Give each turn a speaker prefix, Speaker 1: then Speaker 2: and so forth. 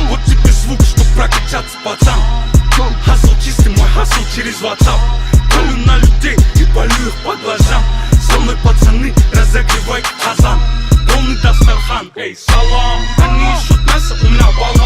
Speaker 1: Вот тебе звук, чтоб прокачаться, пацан. Хасл чистый, мой хасл через WhatsApp. Палю на людей и палю их по глазам. Со мной пацаны, разогревайте казан. Полный Дастархан, эй, салам. Они ищут мясо, у меня балан.